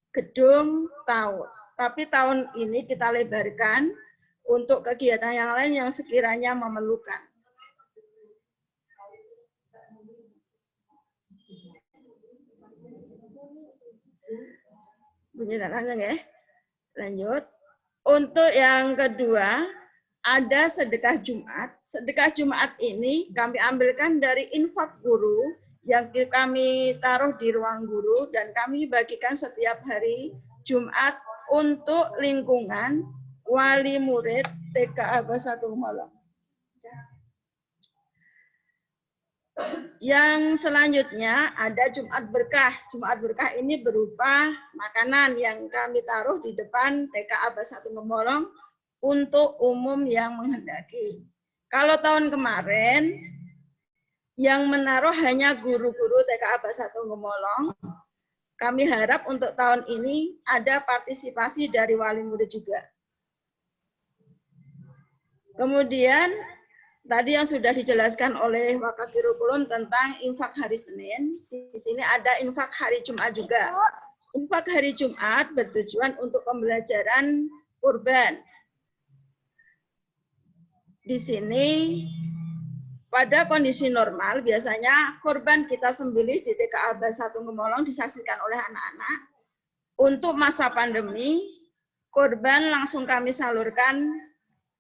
gedung TAUD. Tapi tahun ini kita lebarkan untuk kegiatan yang lain yang sekiranya memerlukan. Lanjut. Untuk yang kedua, ada sedekah Jumat. Sedekah Jumat ini kami ambilkan dari infak guru yang kami taruh di ruang guru dan kami bagikan setiap hari Jumat untuk lingkungan wali murid TK Abah 1 Gemolong. Yang selanjutnya ada Jumat Berkah. Jumat Berkah ini berupa makanan yang kami taruh di depan TK Abah 1 Gemolong untuk umum yang menghendaki. Kalau tahun kemarin yang menaruh hanya guru-guru TK Abah 1 Gemolong, kami harap untuk tahun ini ada partisipasi dari wali murid juga. Kemudian tadi yang sudah dijelaskan oleh Wakafirul Qulum tentang infak hari Senin, di sini ada infak hari Jumat juga. Infak hari Jumat bertujuan untuk pembelajaran kurban. Di sini pada kondisi normal biasanya kurban kita sembelih di TK Abah 1 Gemolong disaksikan oleh anak-anak. Untuk masa pandemi, kurban langsung kami salurkan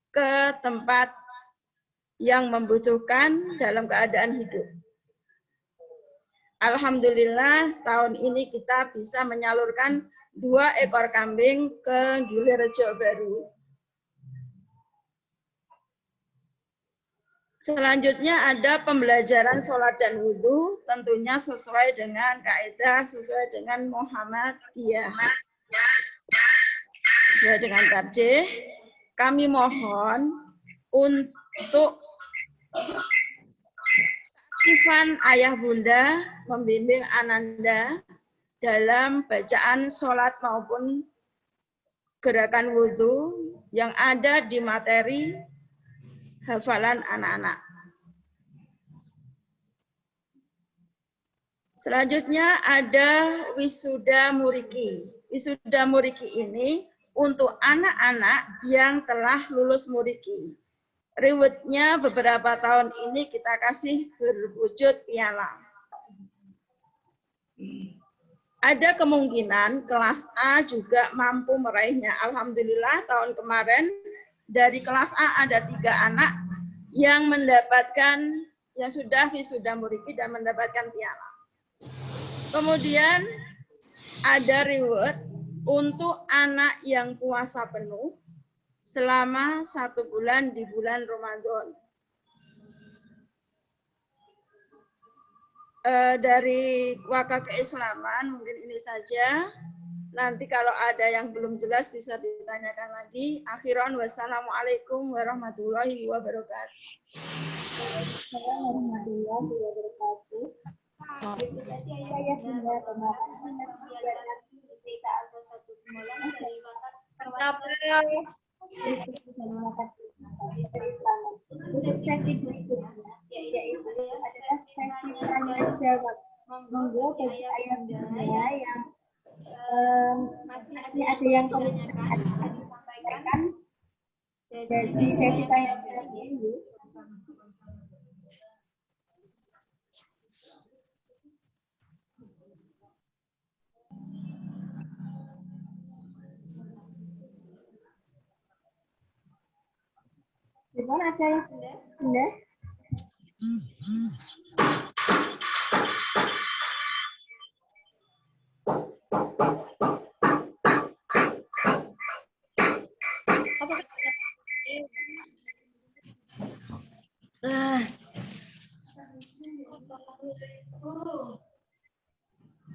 ke tempat yang membutuhkan dalam keadaan hidup. Alhamdulillah tahun ini kita bisa menyalurkan 2 ekor kambing ke Gilir Rejo Baru. Selanjutnya ada pembelajaran sholat dan wudhu, tentunya sesuai dengan kaidah, sesuai dengan Muhammadiyah. Sesuai dengan tarjih, kami mohon untuk Ivan ayah bunda membimbing Ananda dalam bacaan sholat maupun gerakan wudhu yang ada di materi hafalan anak-anak. Selanjutnya ada wisuda muriki. Wisuda muriki ini untuk anak-anak yang telah lulus muriki. Rewardnya beberapa tahun ini kita kasih berwujud piala. Ada kemungkinan kelas A juga mampu meraihnya. Alhamdulillah tahun kemarin dari kelas A ada 3 anak yang mendapatkan, yang sudah wisuda muriki dan mendapatkan piala. Kemudian ada reward untuk anak yang puasa penuh selama 1 bulan di bulan Ramadan. Dari Wakaf Keislaman mungkin ini saja. Nanti kalau ada yang belum jelas bisa ditanyakan lagi. Akhiran wassalamualaikum warahmatullahi wabarakatuh. Warahmatullahi wabarakatuh. Itu tadi ayah bunda pemaparan kegiatan TK Abah 1 Gemolong dari Wakaf untuk sesi berikutnya yaitu adalah sesi tanya jawab. Monggo bagi ayah bunda yang masih ada yang komentar bisa disampaikan dari sesi tanya jawab ini. Gimana ada yang bunda?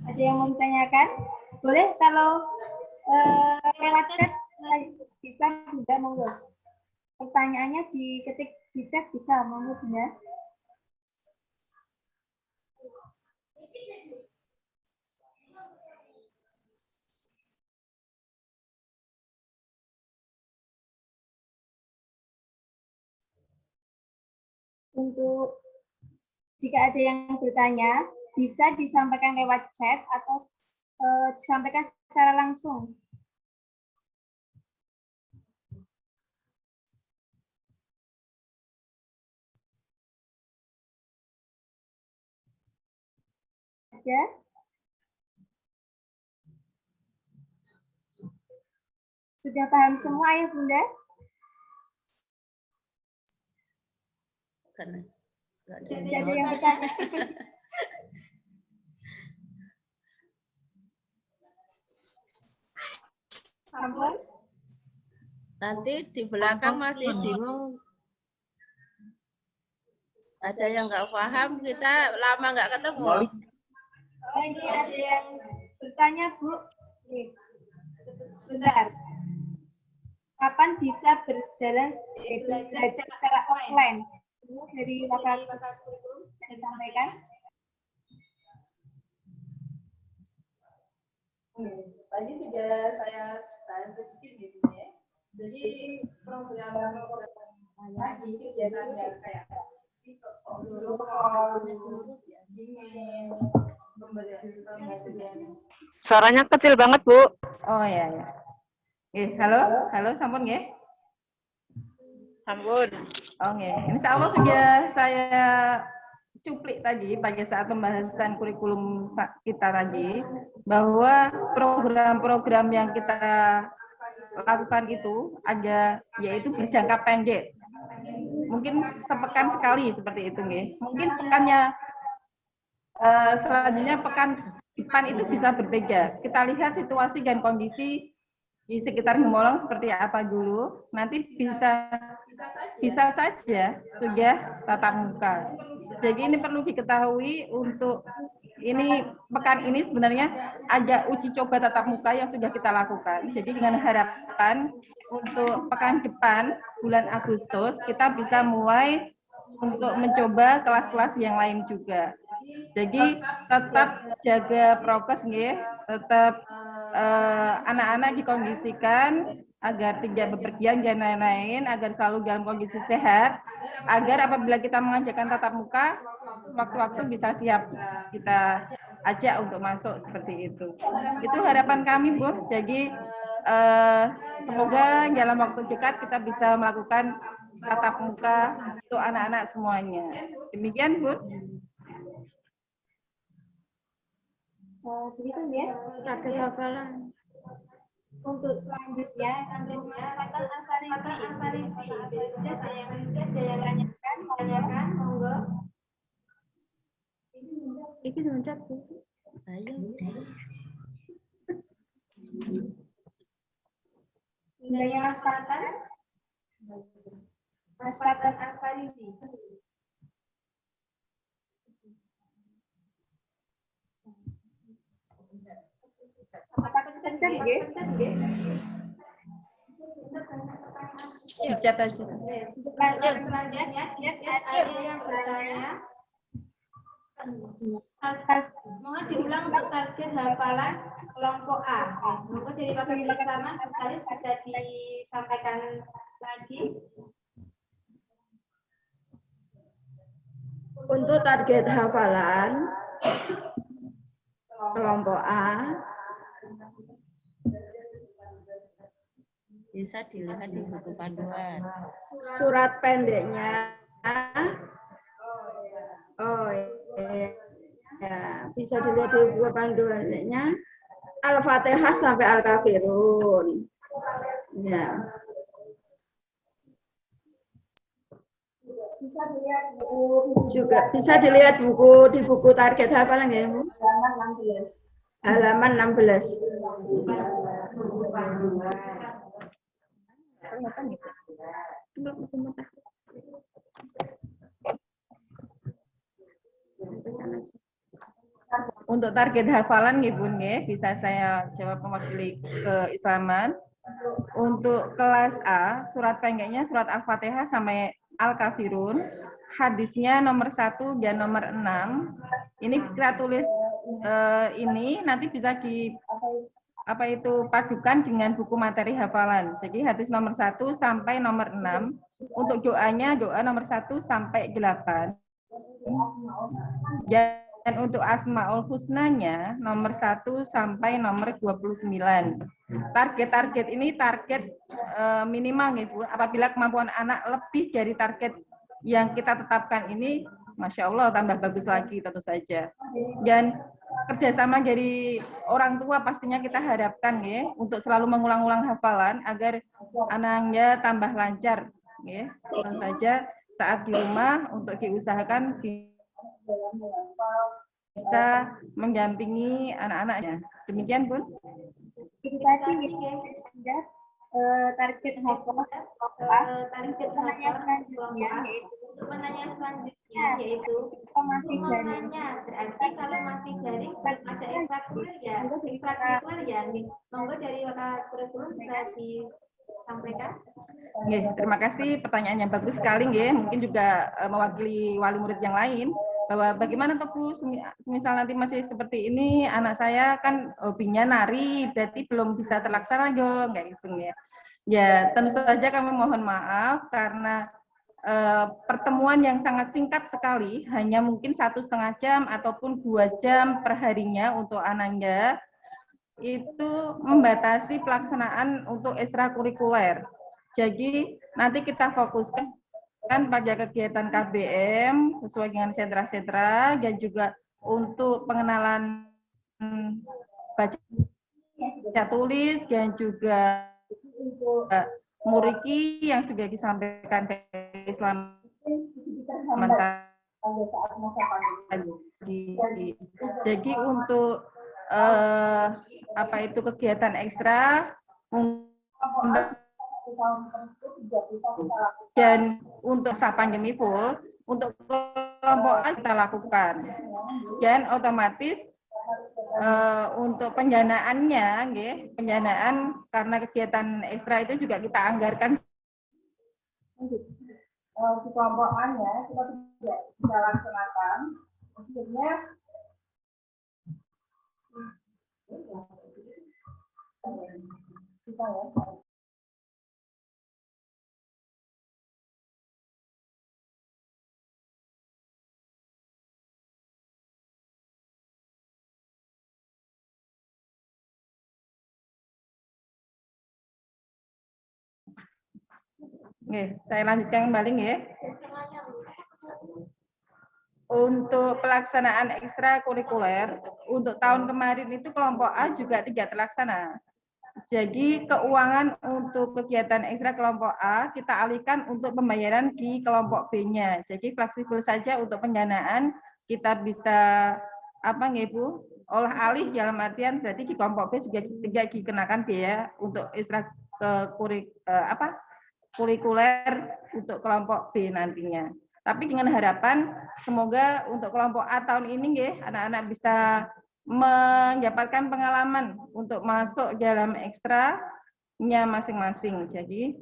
Ada yang mau ditanyakan? Boleh kalau lewat chat bisa bunda, monggo. Pertanyaannya diketik di chat bisa, monggo bunda. Untuk jika ada yang bertanya, bisa disampaikan lewat chat atau disampaikan secara langsung. Ada? Sudah paham semua ya Bunda? Karena nggak ada Tidak yang ada yang jawab. bertanya. Sampun? Nanti di belakang masih bingung. Ada yang nggak paham, kita lama nggak ketemu. Oh, ini ada yang bertanya, Bu. Nih, sebentar. Kapan bisa belajar secara offline? Dari waktu yang disampaikan. Tadi sudah saya sedikit gitu ya. Jadi program tadi kegiatan yang kayak video call, email, pembelajaran. Suaranya kecil banget, Bu. Oh ya. Halo, sampun nggih? Sampun. Oh nggih. Insya Allah sudah saya cuplik tadi pada saat pembahasan kurikulum kita tadi bahwa program-program yang kita lakukan itu ada yaitu berjangka pendek. Mungkin sepekan sekali seperti itu nggih. Mungkin pekannya selanjutnya pekan depan itu bisa berbeda. Kita lihat situasi dan kondisi di sekitar Gemolong seperti apa dulu. Nanti bisa saja sudah tatap muka. Jadi ini perlu diketahui untuk ini pekan ini sebenarnya ada uji coba tatap muka yang sudah kita lakukan. Jadi dengan harapan untuk pekan depan bulan Agustus kita bisa mulai untuk mencoba kelas-kelas yang lain juga. Jadi tetap jaga prokes nggih, tetap anak-anak dikondisikan agar tidak bepergian dan lain-lain, agar selalu dalam kondisi sehat, agar apabila kita mengajarkan tatap muka, waktu-waktu bisa siap kita ajak untuk masuk seperti itu. Itu harapan kami, Bu. Jadi semoga dalam waktu dekat kita bisa melakukan tatap muka untuk anak-anak semuanya. Demikian, Bu. Begitu ya. Target hafalan. Untuk selanjutnya, untuk kesempatan Al-Farisi. Ada yang tanyakan, monggo. Iki mencet, Bu. Ayo. Bundanya Mas Fatan. Mas Fatan Al-Farisi. Apakah kencang nggih? Dicat aja. Untuk pelajaran selanjutnya, ada yang bertanya. Mohon diulang untuk target hafalan kelompok A. Mungkin dari Pak Bersama, Salis bisa disampaikan lagi. Untuk target hafalan kelompok A Bisa dilihat di buku panduan. surat pendeknya bisa dilihat di buku panduannya Al-Fatihah sampai Al-Kafirun. Ya. Juga bisa dilihat di buku target hafalan ya, Bu? Halaman 16. Untuk target hafalan nggih Bun nggih, bisa saya jawab mewakili keislaman. Untuk kelas A, surat pendeknya surat Al-Fatihah sampai Al-Kafirun. Hadisnya nomor 1 dan nomor 6. Ini kita tulis ini nanti bisa padukan dengan buku materi hafalan. Jadi hadis nomor 1 sampai nomor 6. Untuk doanya doa nomor 1 sampai 8. Dan untuk Asmaul Husnanya nomor 1 sampai nomor 29. Target-target ini target minimal gitu. Apabila kemampuan anak lebih dari target yang kita tetapkan ini, Masya Allah, tambah bagus lagi tentu saja. Dan kerjasama dari orang tua pastinya kita harapkan ya, untuk selalu mengulang-ulang hafalan agar anaknya tambah lancar. Ya. Tentu saja saat di rumah untuk diusahakan bisa mendampingi anak-anaknya. Demikian, Bun. Itu tadi Bunda, target hafal. Target selanjutnya yaitu kita masih daring. Berarti kalau masih daring ada ekstrakurikuler ya. Monggo dari kurikulum bisa disampaikan. Nggih, terima kasih, pertanyaan yang bagus sekali nggih. Mungkin juga mewakili wali murid yang lain bahwa bagaimana tuh Bu, semisal nanti masih seperti ini, anak saya kan hobinya nari, berarti belum bisa terlaksana yo, nggak gitu ya. Ya, tentu saja kami mohon maaf karena pertemuan yang sangat singkat sekali, hanya mungkin 1,5 jam ataupun 2 jam per harinya untuk anaknya, itu membatasi pelaksanaan untuk ekstrakurikuler. Jadi nanti kita fokuskan pada kegiatan KBM sesuai dengan sentra-sentra dan juga untuk pengenalan baca tulis dan juga muriki yang sudah disampaikan ke Islam. Jadi untuk apa itu kegiatan ekstra dan untuk saat pandemi full untuk kelompok A kita lakukan dan otomatis untuk pendanaannya, pendanaan karena kegiatan ekstra itu juga kita anggarkan di kelompok A-nya kita tidak bisa laksanakan, akhirnya kita ya. Saya lanjutkan kembali ya. Untuk pelaksanaan ekstrakurikuler untuk tahun kemarin itu kelompok A juga tidak terlaksana. Jadi keuangan untuk kegiatan ekstra kelompok A kita alihkan untuk pembayaran di kelompok B-nya. Jadi fleksibel saja untuk pendanaan kita bisa Bu? Olah alih dalam artian berarti di kelompok B juga tidak dikenakan biaya untuk ekstra kurikuler untuk kelompok B nantinya. Tapi dengan harapan semoga untuk kelompok A tahun ini anak-anak bisa mendapatkan pengalaman untuk masuk dalam ekstranya masing-masing. Jadi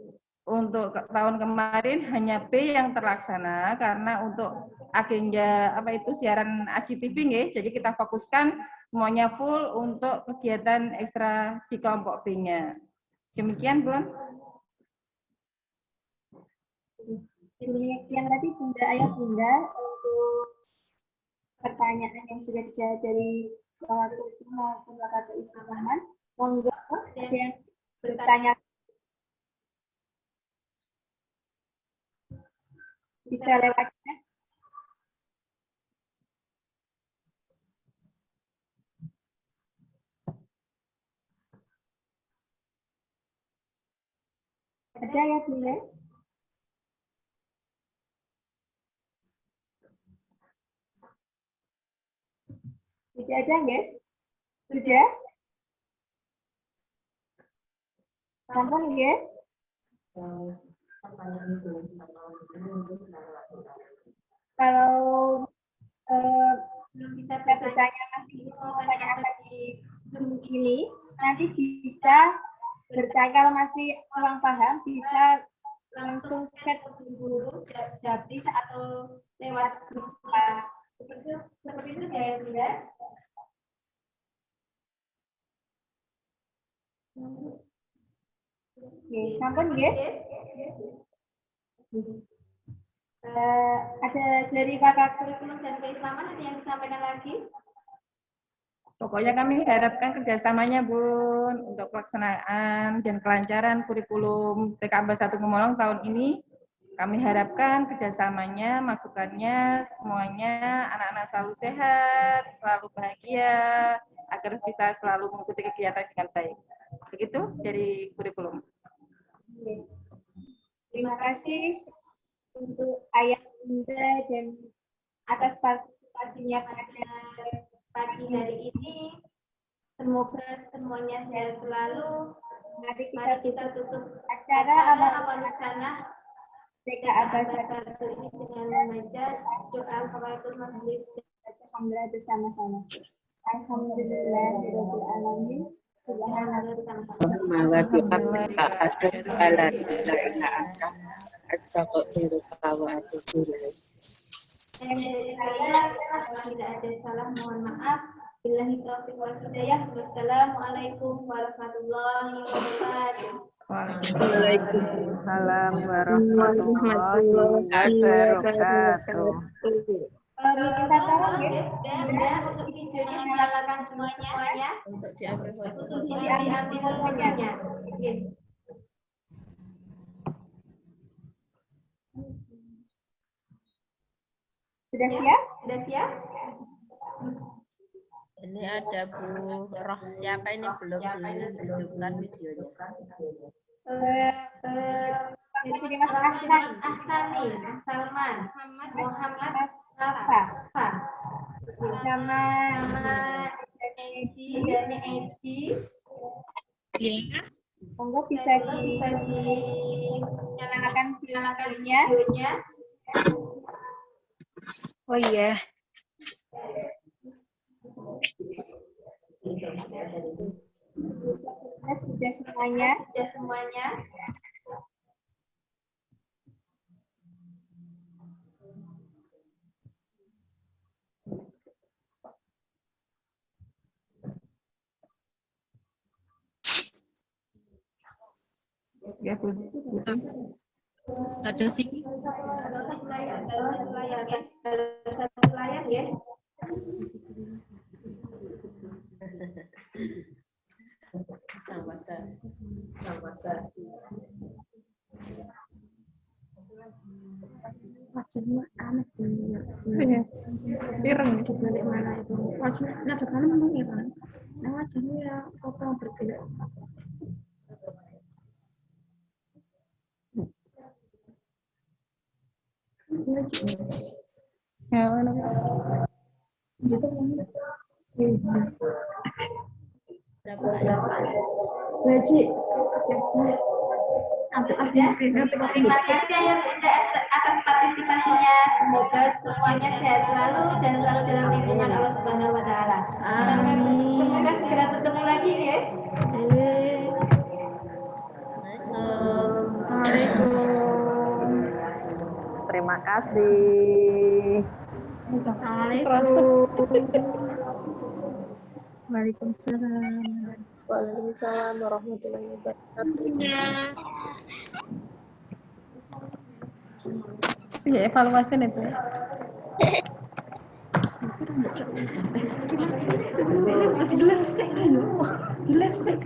untuk tahun kemarin hanya B yang terlaksana karena untuk agenda siaran IGTV jadi kita fokuskan semuanya full untuk kegiatan ekstra di kelompok B-nya. Demikian, Bun. Yang tadi Bunda Ayah Bunda untuk pertanyaan yang sudah dijawab dari kurikulum maupun lembaga keislaman, monggo ada yang bertanya bisa lewat chat. Ada ya Bunda? Tidak ada nggak? Sudah? Sampun nggih? Kalau belum bisa bertanya masih mau tanya apa di Zoom ini, nanti bisa bertanya kalau masih kurang paham bisa langsung chat guru Jabris atau lewat grup kelas. Seperti itu ya Bunda. Oke, sampun nggih? Ada dari pakar kurikulum dan keislaman ada yang disampaikan lagi? Pokoknya kami harapkan kerjasamanya, Bun, untuk pelaksanaan dan kelancaran kurikulum TK Abas 1 Gemolong tahun ini. Kami harapkan kerjasamanya, masukannya, semuanya anak-anak selalu sehat, selalu bahagia, agar bisa selalu mengikuti kegiatan dengan baik. Begitu dari kurikulum. Terima kasih untuk Ayah Bunda dan atas partisipasinya pada pagi hari ini. Semoga semuanya sehat selalu. Mari kita tutup acara amal sana TK Abasa 1 ini dengan membaca doa kafaratul majelis alhamdulillah bersama-sama. Alhamdulillahirabbil alamin. Subhanallah tidak ada salah, mohon maaf. Billahi taufiq wal hidayah. Wassalamualaikum warahmatullahi wabarakatuh. Waalaikumsalam warahmatullahi wabarakatuh. Minta tolong ya, untuk videonya nyalakan semuanya. Untuk diambil foto. Untuk diambil fotonya. Sudah siap? Sudah siap? Ini ada Bu Roh, siapa ini belum menunjukkan videonya. Ini Mas Ahsani, Salman, Muhammad Rafa, sama Edi dan Edi. Monggo bisa dinyalakan videonya. Oh iya. Sudah semuanya. Ya, Bu. Ada sih. Satu layar ya. Sama-sama. Wajahnya aneh ya. Pirang di balik mana itu. Wajahnya ada kan memang pirang. Nah wajahnya ya apa berbeda. Ya, mana? Gitu kan. Lagi. Terima kasih Ayah Bunda atas partisipasinya. Semoga semuanya sehat selalu dan selalu dalam lindungan Allah Subhanahu wa taala. Amin. Semoga segera ketemu lagi ya. Assalamualaikum. Terima kasih. Waalaikumsalam. Waalaikumsalam warahmatullahi wabarakatuh. Ya evaluasi itu. Di left side,